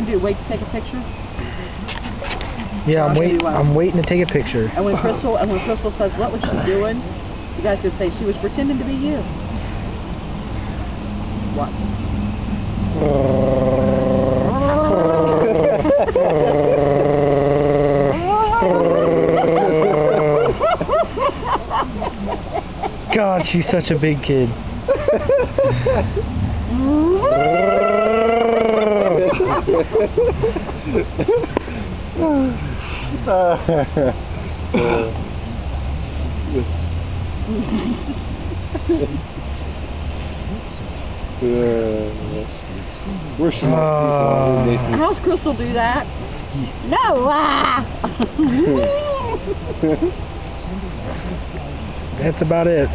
trying to do? Wait to take a picture? Yeah, I'm waiting to take a picture. And when Crystal says, what was she doing? You guys could say she was pretending to be you. What? God, she's such a big kid. We're smart people. How's Crystal do that? No! That's about it.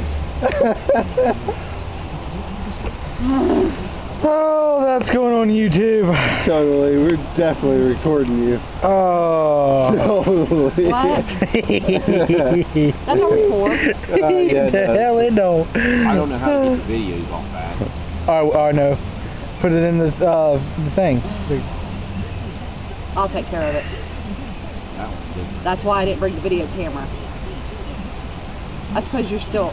Oh, that's going on YouTube. Totally, we're definitely recording you. Oh. Totally. What? That don't record. Yeah, the hell it don't. I don't know how to get the videos off that. I know. Put it in the thing. I'll take care of it. That's why I didn't bring the video camera. I suppose you're still...